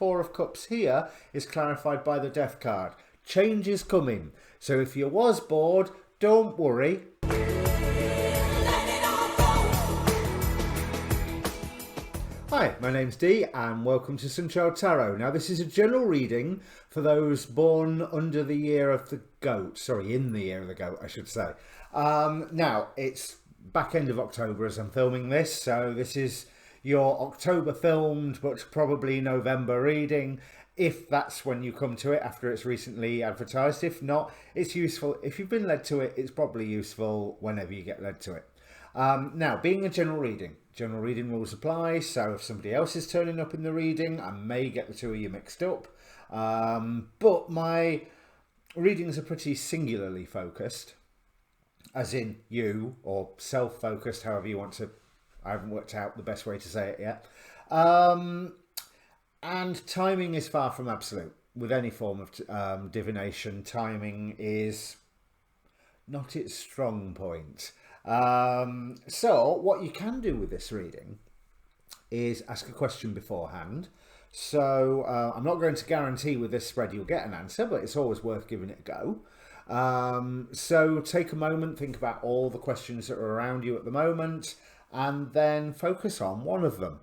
Four of Cups here is clarified by the Death card. Change is coming. So if you was bored, don't worry. Hi, my name's Dee and welcome to Sunchild Tarot. Now this is a general reading for those born under the year of the goat. Sorry, in the year of the goat, I should say. Now, it's back end of October as I'm filming this, so this is your October filmed but probably November reading, if that's when you come to it after it's recently advertised. If not, it's useful. If you've been led to it, it's probably useful whenever you get led to it. Now, being a general reading rules apply, so if somebody else is turning up in the reading, I may get the two of you mixed up. But my readings are pretty singularly focused, as in you, or self-focused, however you want to. I haven't worked out the best way to say it yet. And timing is far from absolute. With any form of divination, timing is not its strong point. So what you can do with this reading is ask a question beforehand. So I'm not going to guarantee with this spread you'll get an answer, but it's always worth giving it a go. So take a moment, think about all the questions that are around you at the moment, and then focus on one of them.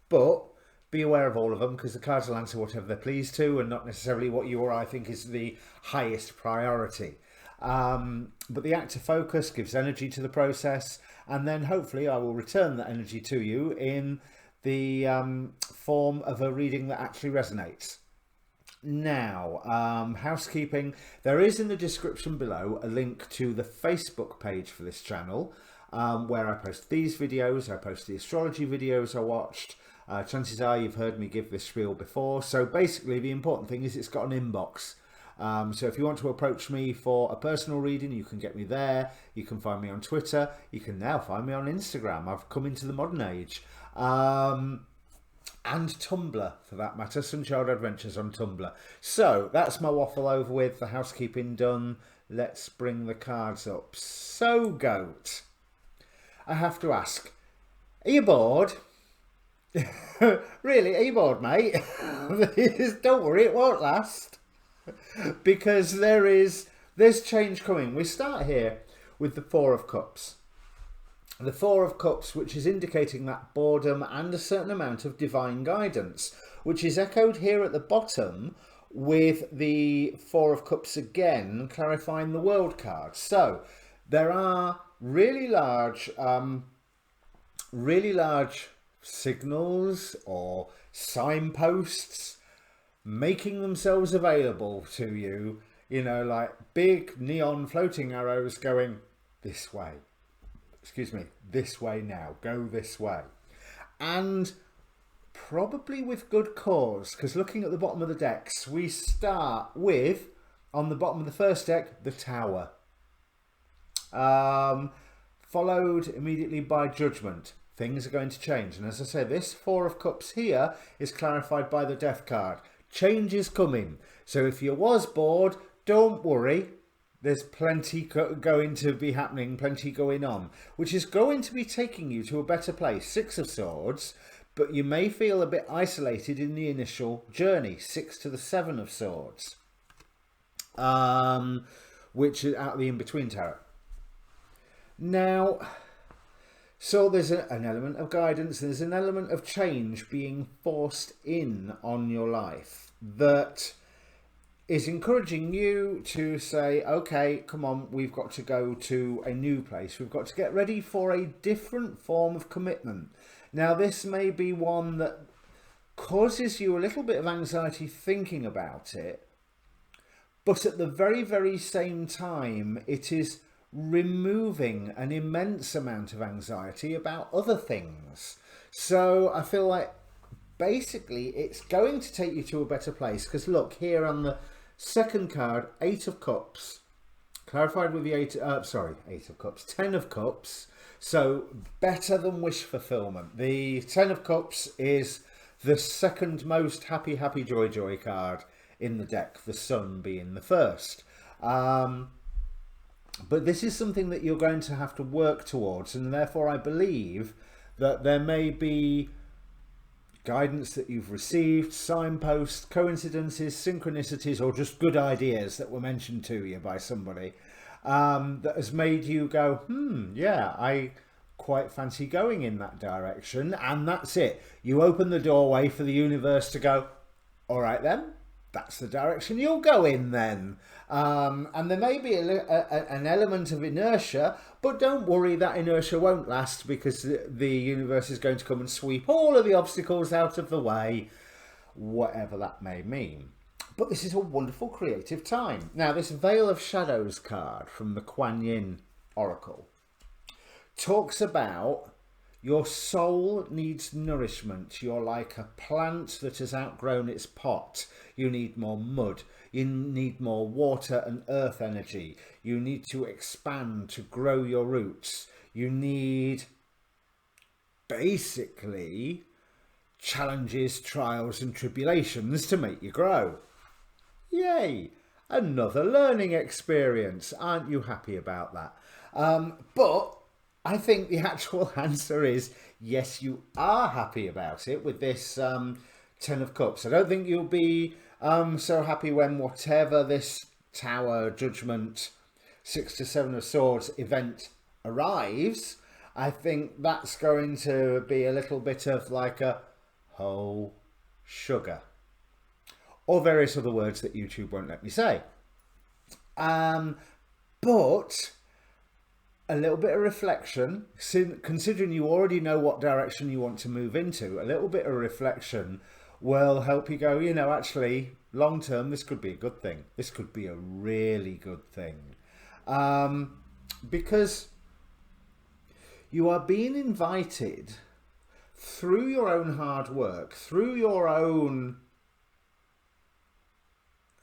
But be aware of all of them, because the cards will answer whatever they're pleased to and not necessarily what you or I think is the highest priority. But the act of focus gives energy to the process, and then hopefully I will return that energy to you in the form of a reading that actually resonates. Now, housekeeping. There is in the description below a link to the Facebook page for this channel, where I post these videos, I post the astrology videos I watched. Chances are you've heard me give this spiel before. So basically the important thing is it's got an inbox. So if you want to approach me for a personal reading, you can get me there. You can find me on Twitter. You can now find me on Instagram. I've come into the modern age. And Tumblr, for that matter. Sunchild Adventures on Tumblr. So that's my waffle over with. The housekeeping done. Let's bring the cards up. So, Goat, I have to ask, are you bored? Really, are you bored, mate? Don't worry, it won't last. Because there's change coming. We start here with the Four of Cups. The Four of Cups, which is indicating that boredom and a certain amount of divine guidance, which is echoed here at the bottom with the Four of Cups again, clarifying the World card. So there are really large signals or signposts making themselves available to you, you know, like big neon floating arrows going this way. Excuse me, this way now, go this way. And probably with good cause, because looking at the bottom of the decks, we start with, on the bottom of the first deck, the Tower. Followed immediately by Judgment. Things are going to change. And as I say, this Four of Cups here is clarified by the Death card. Change is coming. So if you was bored, don't worry. There's plenty going to be happening, plenty going on, which is going to be taking you to a better place. Six of Swords, but you may feel a bit isolated in the initial journey. Six to the Seven of Swords, which is out of the in-between tarot. Now, so there's an element of guidance, there's an element of change being forced in on your life that is encouraging you to say, okay, come on, we've got to go to a new place. We've got to get ready for a different form of commitment. Now, this may be one that causes you a little bit of anxiety thinking about it, but at the very, very same time, it is removing an immense amount of anxiety about other things. So I feel like basically it's going to take you to a better place, because look here on the second card, Eight of Cups, clarified with the Eight of Cups, Ten of Cups. So better than wish fulfillment. The Ten of Cups is the second most happy joy card in the deck, the Sun being the first. But this is something that you're going to have to work towards, and therefore I believe that there may be guidance that you've received, signposts, coincidences, synchronicities, or just good ideas that were mentioned to you by somebody that has made you go, yeah, I quite fancy going in that direction. And that's it. You open the doorway for the universe to go, all right then, that's the direction you'll go in then. And there may be an element of inertia, but don't worry, that inertia won't last, because the universe is going to come and sweep all of the obstacles out of the way, whatever that may mean. But this is a wonderful creative time. Now, this Veil of Shadows card from the Kuan Yin Oracle talks about your soul needs nourishment. You're like a plant that has outgrown its pot. You need more mud. You need more water and earth energy. You need to expand to grow your roots. You need basically challenges, trials and tribulations to make you grow. Yay! Another learning experience. Aren't you happy about that? But I think the actual answer is yes, you are happy about it with this Ten of Cups. I don't think you'll be so happy when whatever this Tower, Judgment, Six to Seven of Swords event arrives. I think that's going to be a little bit of like a whole sugar, or various other words that YouTube won't let me say. But a little bit of reflection, considering you already know what direction you want to move into, a little bit of reflection will help you go, you know, actually, long term, this could be a good thing. This could be a really good thing. Because you are being invited through your own hard work, through your own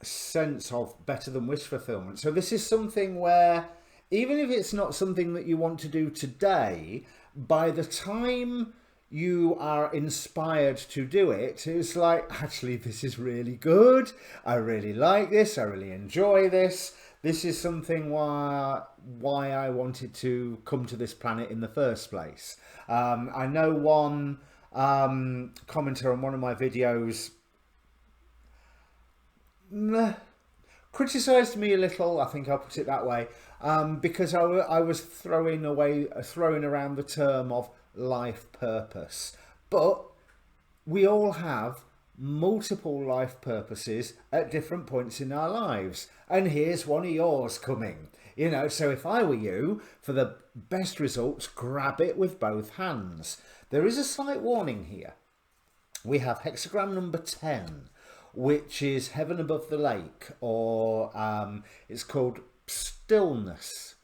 sense of better than wish fulfillment. So this is something where, even if it's not something that you want to do today, by the time you are inspired to do it, it's like, actually, this is really good. I really like this. I really enjoy this. This is something why I wanted to come to this planet in the first place. I know one commenter on one of my videos criticised me a little, I think I'll put it that way, because I was throwing around the term of life purpose. But we all have multiple life purposes at different points in our lives, and here's one of yours coming. You know, so if I were you, for the best results, grab it with both hands. There is a slight warning here. We have hexagram number 10, which is heaven above the lake, or it's called stillness.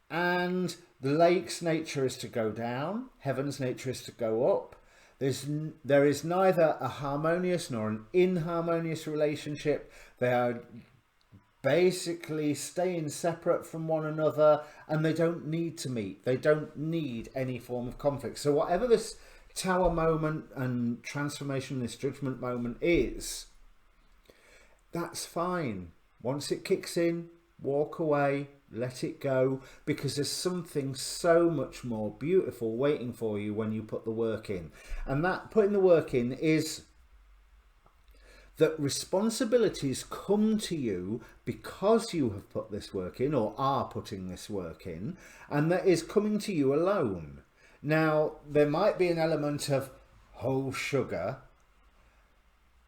And the lake's nature is to go down, heaven's nature is to go up. There is neither a harmonious nor an inharmonious relationship. They are basically staying separate from one another, and they don't need to meet. They don't need any form of conflict. So whatever this Tower moment and transformation, this Judgment moment is, that's fine. Once it kicks in, walk away, let it go, because there's something so much more beautiful waiting for you when you put the work in. And that putting the work in is that responsibilities come to you because you have put this work in, or are putting this work in, and that is coming to you alone. Now, there might be an element of, oh sugar,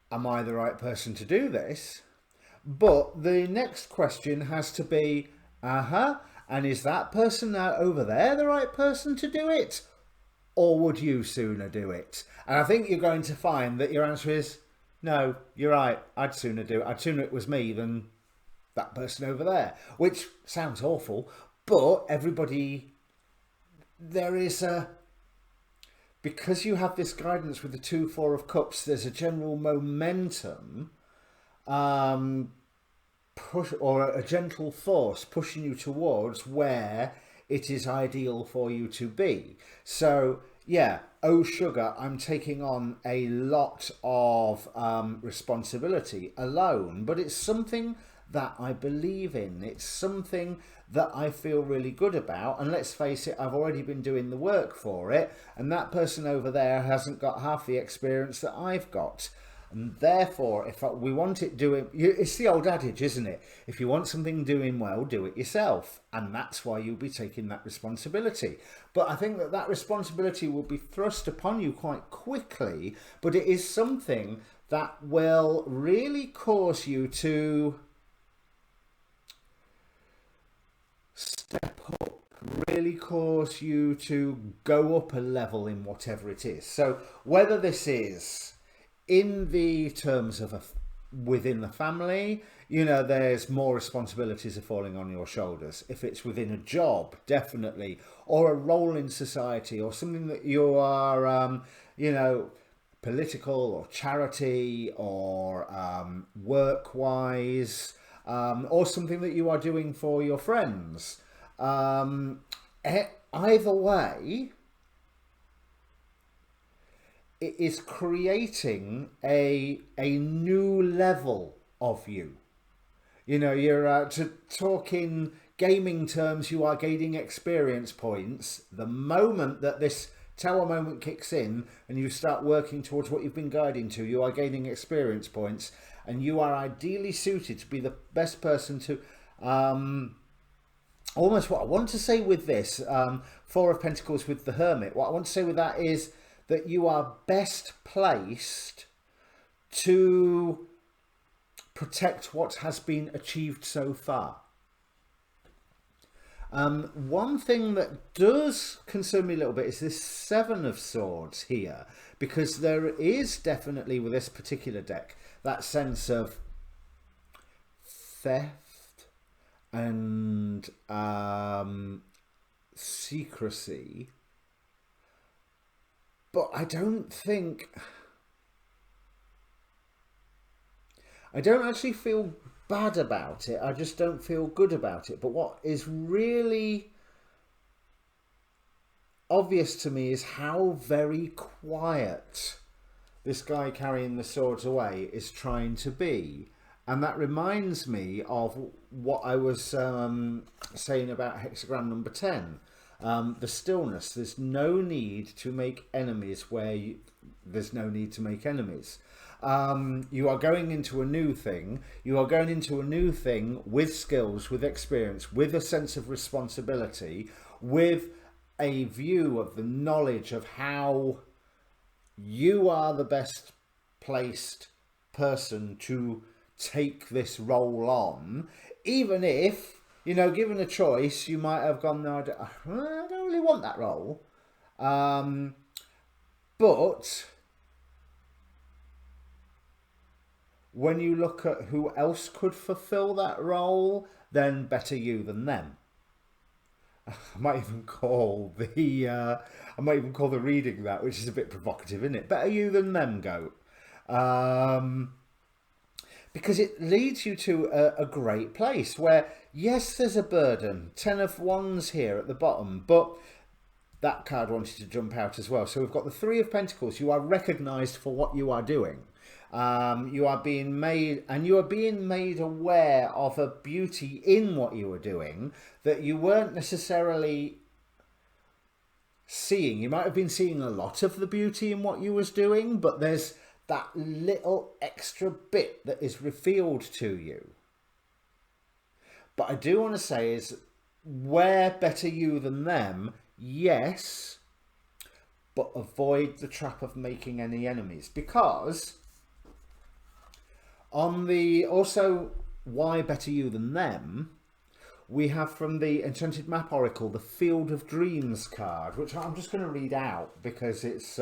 am I the right person to do this? But the next question has to be, and is that person over there the right person to do it? Or would you sooner do it? And I think you're going to find that your answer is, no, you're right, I'd sooner do it. I'd sooner it was me than that person over there. Which sounds awful, but everybody, there is a, because you have this guidance with the 2-4 of cups, there's a general momentum, push, or a gentle force pushing you towards where it is ideal for you to be. So yeah, oh sugar, I'm taking on a lot of responsibility alone, but it's something that I believe in. It's something that I feel really good about. And let's face it, I've already been doing the work for it. And that person over there hasn't got half the experience that I've got. And therefore, if we want it doing, it's the old adage, isn't it? If you want something doing well, do it yourself. And that's why you'll be taking that responsibility. But I think that that responsibility will be thrust upon you quite quickly. But it is something that will really cause you to step up, really cause you to go up a level in whatever it is. So whether this is in the terms of within the family, you know, there's more responsibilities are falling on your shoulders. If it's within a job, definitely, or a role in society, or something that you are, you know, political or charity or work-wise, or something that you are doing for your friends. Either way, it is creating a new level of you. You know, you're to talk in gaming terms, you are gaining experience points. The moment that this tower moment kicks in and you start working towards what you've been guiding to, you are gaining experience points, and you are ideally suited to be the best person to almost what I want to say with this Four of Pentacles with the Hermit. What I want to say with that is that you are best placed to protect what has been achieved so far. One thing that does concern me a little bit is this Seven of Swords here, because there is definitely with this particular deck that sense of theft and secrecy. But I don't actually feel bad about it. I just don't feel good about it. But what is really obvious to me is how very quiet this guy carrying the swords away is trying to be. And that reminds me of what I was saying about hexagram number 10. The stillness. There's no need to make enemies where there's no need to make enemies. You are going into a new thing. You are going into a new thing with skills, with experience, with a sense of responsibility, with a view of the knowledge of how you are the best placed person to take this role on, even if, you know, given a choice, you might have gone, no, I don't really want that role. But when you look at who else could fulfill that role, then better you than them. I might even call the reading that, which is a bit provocative, isn't it? Better you than them, goat. Because it leads you to a great place where, yes, there's a burden. 10 of Wands here at the bottom, but that card wanted to jump out as well. So we've got the Three of Pentacles. You are recognised for what you are doing. You are being made, and you are being made aware of a beauty in what you are doing that you weren't necessarily seeing. You might have been seeing a lot of the beauty in what you was doing, but there's that little extra bit that is revealed to you. But I do want to say is, where better you than them, yes, but avoid the trap of making any enemies, because on the also why better you than them, we have from the Enchanted Map Oracle the Field of Dreams card, which I'm just going to read out because it's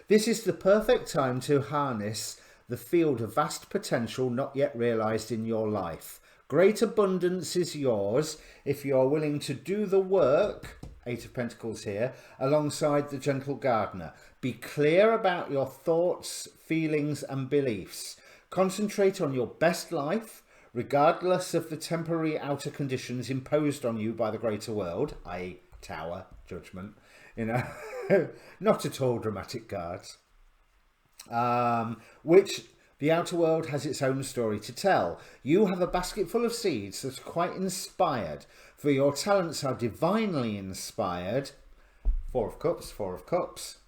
this is the perfect time to harness the field of vast potential not yet realized in your life. Great abundance is yours if you are willing to do the work, Eight of Pentacles here, alongside the gentle gardener. Be clear about your thoughts, feelings and beliefs. Concentrate on your best life, regardless of the temporary outer conditions imposed on you by the greater world, i.e. Tower, Judgment, you know, not at all dramatic cards, which The outer world has its own story to tell. You have a basket full of seeds that's quite inspired, for your talents are divinely inspired. Four of Cups, Four of Cups.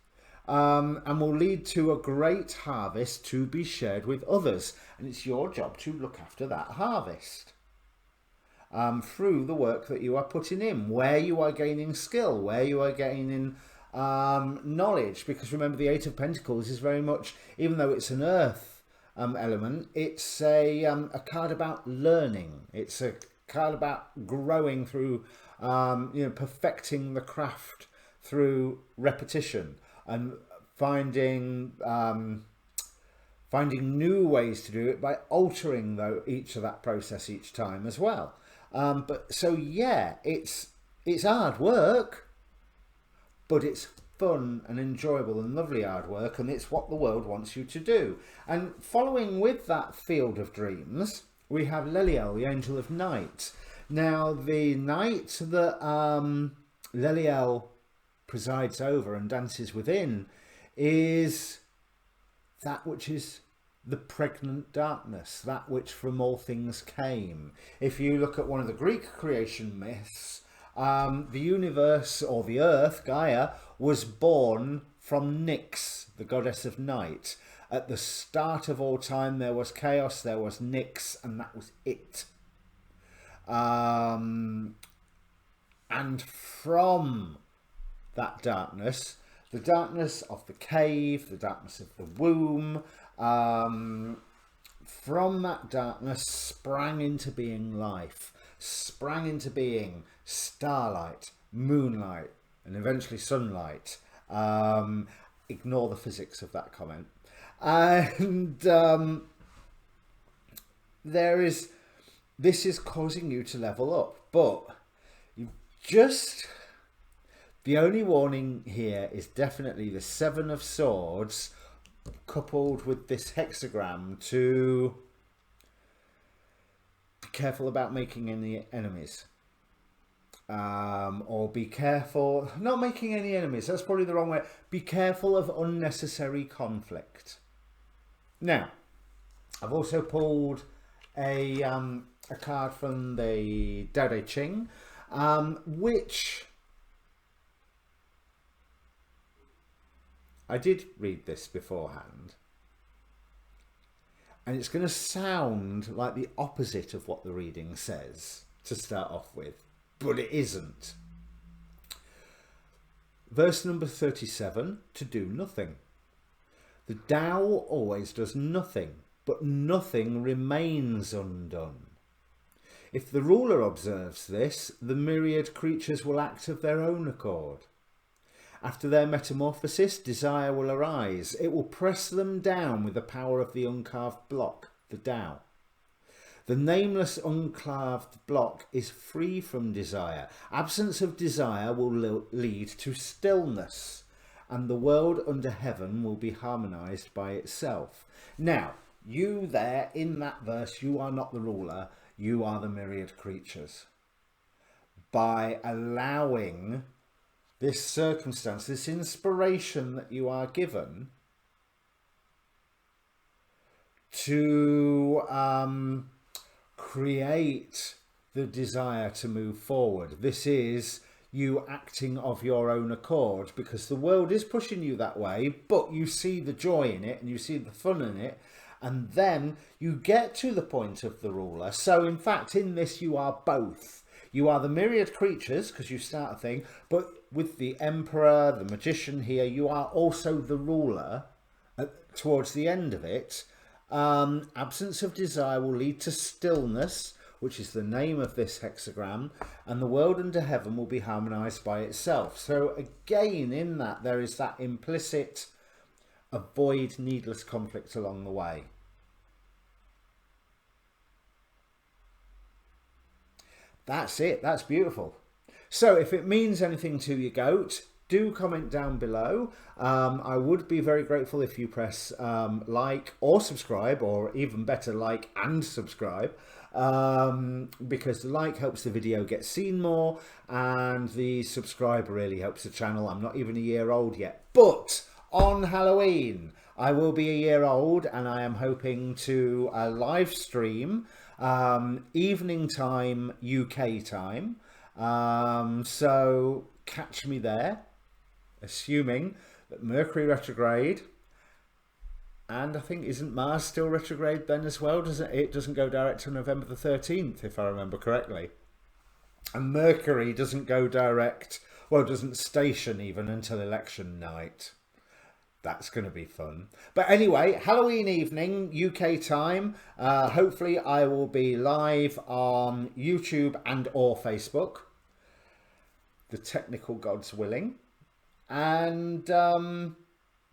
And will lead to a great harvest to be shared with others. And it's your job to look after that harvest. Through the work that you are putting in, where you are gaining skill, where you are gaining knowledge. Because remember, the Eight of Pentacles is very much, even though it's an earth element, it's a card about learning. It's a card about growing through, perfecting the craft through repetition and finding new ways to do it by altering each of that process each time as well. But so yeah, it's hard work, but it's fun and enjoyable and lovely hard work, and it's what the world wants you to do. And following with that field of dreams, we have Leliel, the angel of night. Now, the night that Leliel presides over and dances within is that which is the pregnant darkness, that which from all things came. If you look at one of the Greek creation myths, the universe, or the earth, Gaia, was born from Nyx, the goddess of night. At the start of all time, there was chaos, there was Nyx, and that was it. And from that darkness, the darkness of the cave, the darkness of the womb, from that darkness sprang into being life, sprang into being starlight, moonlight, and eventually sunlight. Ignore the physics of that comment. And this is causing you to level up, but the only warning here is definitely the Seven of Swords coupled with this hexagram to be careful about making any enemies. Or be careful, not making any enemies, that's probably the wrong way. Be careful of unnecessary conflict. Now, I've also pulled a card from the Tao Te Ching, which I did read this beforehand, and it's going to sound like the opposite of what the reading says to start off with, but it isn't. Verse number 37, to do nothing. The Tao always does nothing, but nothing remains undone. If the ruler observes this, the myriad creatures will act of their own accord. After their metamorphosis, desire will arise. It will press them down with the power of the uncarved block, the Tao. The nameless uncarved block is free from desire. Absence of desire will lead to stillness, and the world under heaven will be harmonized by itself. Now, you there in that verse, you are not the ruler, you are the myriad creatures. By allowing this circumstance, this inspiration that you are given to create the desire to move forward. This is you acting of your own accord, because the world is pushing you that way, but you see the joy in it and you see the fun in it, and then you get to the point of the ruler. So in fact, in this you are both. You are the myriad creatures because you start a thing, but with the emperor, the magician here, you are also the ruler towards the end of it. Absence of desire will lead to stillness, which is the name of this hexagram, and the world under heaven will be harmonized by itself. So again, in that, there is that implicit avoid needless conflict along the way. That's it. That's beautiful. So if it means anything to you, goat, do comment down below. I would be very grateful if you press like or subscribe, or even better, like and subscribe, because the like helps the video get seen more, and the subscribe really helps the channel. I'm not even a year old yet, but on Halloween I will be a year old, and I am hoping to live stream evening time, UK time. So catch me there, assuming that Mercury retrograde, and I think isn't Mars still retrograde then as well? It doesn't go direct to November the 13th, if I remember correctly. And Mercury doesn't go direct, well, doesn't station even until election night. That's going to be fun. But anyway, Halloween evening, UK time. Hopefully I will be live on YouTube and or Facebook. The technical gods willing. And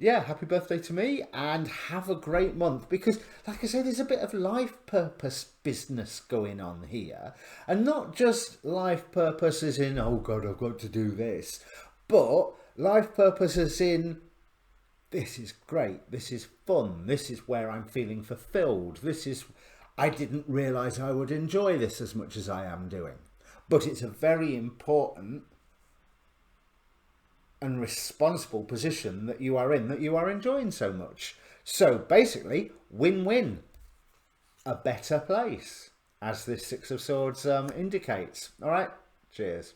yeah, happy birthday to me, and have a great month, because like I say, there's a bit of life purpose business going on here, and not just life purpose as in, oh God, I've got to do this, but life purpose as in, this is great, this is fun, this is where I'm feeling fulfilled, I didn't realize I would enjoy this as much as I am doing. But it's a very important and responsible position that you are in, that you are enjoying so much. So basically, win-win, a better place, as this Six of Swords indicates. All right, cheers.